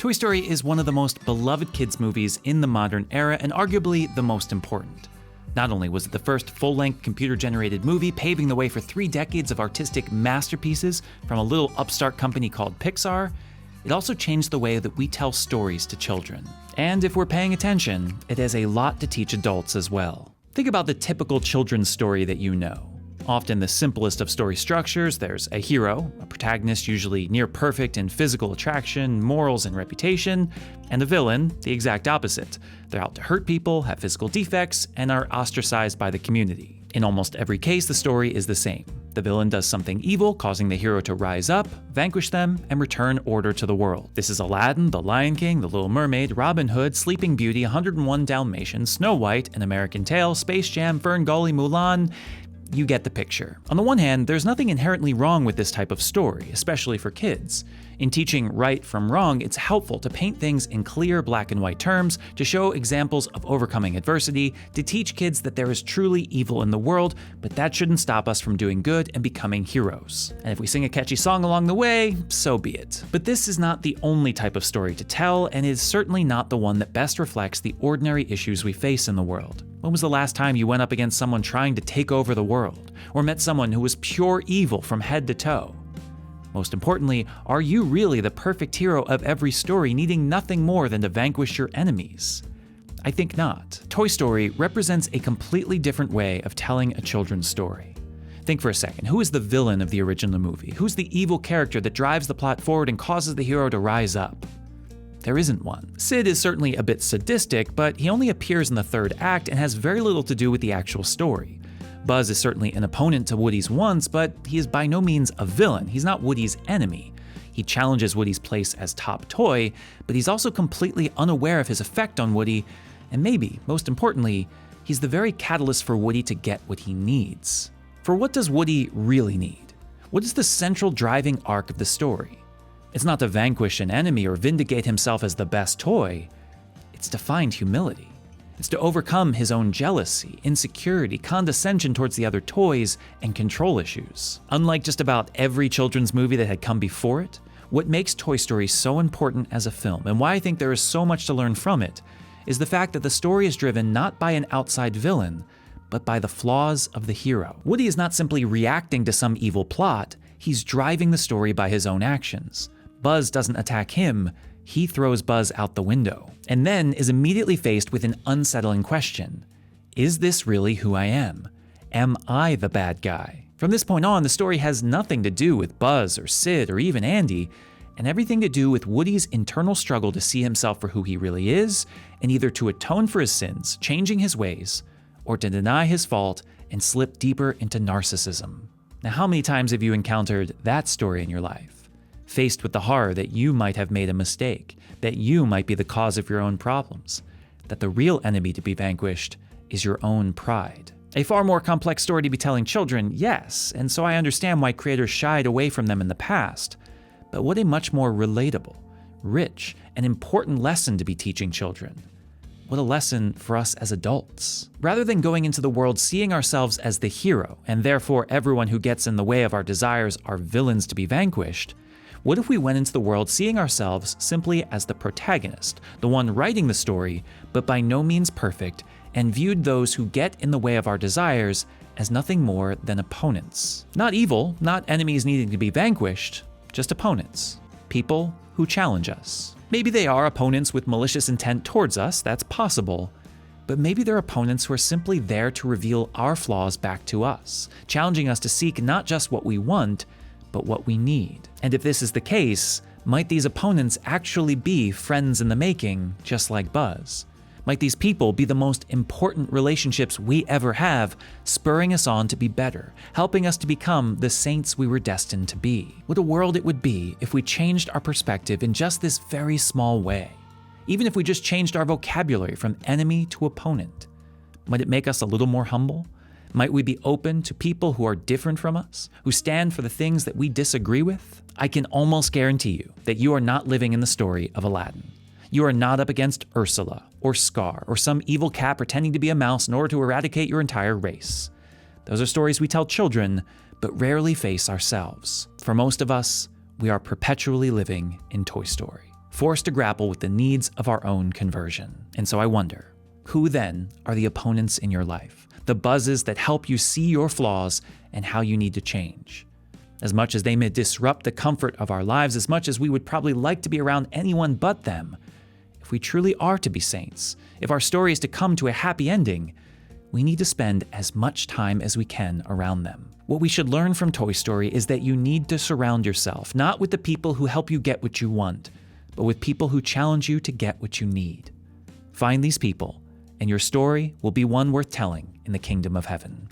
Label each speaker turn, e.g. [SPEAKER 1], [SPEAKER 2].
[SPEAKER 1] Toy Story is one of the most beloved kids' movies in the modern era and arguably the most important. Not only was it the first full-length computer-generated movie paving the way for 3 decades of artistic masterpieces from a little upstart company called Pixar, it also changed the way that we tell stories to children. And if we're paying attention, it has a lot to teach adults as well. Think about the typical children's story that you know. Often the simplest of story structures, there's a hero, a protagonist usually near perfect in physical attraction, morals, and reputation, and a villain, the exact opposite. They're out to hurt people, have physical defects, and are ostracized by the community. In almost every case, the story is the same. The villain does something evil, causing the hero to rise up, vanquish them, and return order to the world. This is Aladdin, The Lion King, The Little Mermaid, Robin Hood, Sleeping Beauty, 101 Dalmatians, Snow White, An American Tail, Space Jam, Ferngully, Mulan. You get the picture. On the one hand, there's nothing inherently wrong with this type of story, especially for kids. In teaching right from wrong, it's helpful to paint things in clear black and white terms, to show examples of overcoming adversity, to teach kids that there is truly evil in the world, but that shouldn't stop us from doing good and becoming heroes. And if we sing a catchy song along the way, so be it. But this is not the only type of story to tell, and is certainly not the one that best reflects the ordinary issues we face in the world. When was the last time you went up against someone trying to take over the world, or met someone who was pure evil from head to toe? Most importantly, are you really the perfect hero of every story, needing nothing more than to vanquish your enemies? I think not. Toy Story represents a completely different way of telling a children's story. Think for a second, who is the villain of the original movie? Who's the evil character that drives the plot forward and causes the hero to rise up? There isn't one. Sid is certainly a bit sadistic, but he only appears in the 3rd act and has very little to do with the actual story. Buzz is certainly an opponent to Woody's once, but he is by no means a villain. He's not Woody's enemy. He challenges Woody's place as top toy, but he's also completely unaware of his effect on Woody, and maybe, most importantly, he's the very catalyst for Woody to get what he needs. For what does Woody really need? What is the central driving arc of the story? It's not to vanquish an enemy or vindicate himself as the best toy. It's to find humility. It's to overcome his own jealousy, insecurity, condescension towards the other toys, and control issues. Unlike just about every children's movie that had come before it, what makes Toy Story so important as a film, and why I think there is so much to learn from it, is the fact that the story is driven not by an outside villain, but by the flaws of the hero. Woody is not simply reacting to some evil plot, he's driving the story by his own actions. Buzz doesn't attack him, he throws Buzz out the window, and then is immediately faced with an unsettling question. Is this really who I am? Am I the bad guy? From this point on, the story has nothing to do with Buzz or Sid or even Andy, and everything to do with Woody's internal struggle to see himself for who he really is, and either to atone for his sins, changing his ways, or to deny his fault and slip deeper into narcissism. Now, how many times have you encountered that story in your life? Faced with the horror that you might have made a mistake, that you might be the cause of your own problems, that the real enemy to be vanquished is your own pride. A far more complex story to be telling children, yes, and so I understand why creators shied away from them in the past, but what a much more relatable, rich, and important lesson to be teaching children. What a lesson for us as adults. Rather than going into the world seeing ourselves as the hero, and therefore everyone who gets in the way of our desires are villains to be vanquished, what if we went into the world seeing ourselves simply as the protagonist, the one writing the story, but by no means perfect, and viewed those who get in the way of our desires as nothing more than opponents? Not evil, not enemies needing to be vanquished, just opponents. People who challenge us. Maybe they are opponents with malicious intent towards us, that's possible, but maybe they're opponents who are simply there to reveal our flaws back to us, challenging us to seek not just what we want, but what we need. And if this is the case, might these opponents actually be friends in the making, just like Buzz? Might these people be the most important relationships we ever have, spurring us on to be better, helping us to become the saints we were destined to be? What a world it would be if we changed our perspective in just this very small way. Even if we just changed our vocabulary from enemy to opponent. Might it make us a little more humble? Might we be open to people who are different from us, who stand for the things that we disagree with? I can almost guarantee you that you are not living in the story of Aladdin. You are not up against Ursula, or Scar, or some evil cat pretending to be a mouse in order to eradicate your entire race. Those are stories we tell children, but rarely face ourselves. For most of us, we are perpetually living in Toy Story. forced to grapple with the needs of our own conversion. And so I wonder, who then are the opponents in your life? The buzzes that help you see your flaws and how you need to change. As much as they may disrupt the comfort of our lives, as much as we would probably like to be around anyone but them, if we truly are to be saints, if our story is to come to a happy ending, we need to spend as much time as we can around them. What we should learn from Toy Story is that you need to surround yourself, not with the people who help you get what you want, but with people who challenge you to get what you need. Find these people, and your story will be one worth telling in the kingdom of heaven.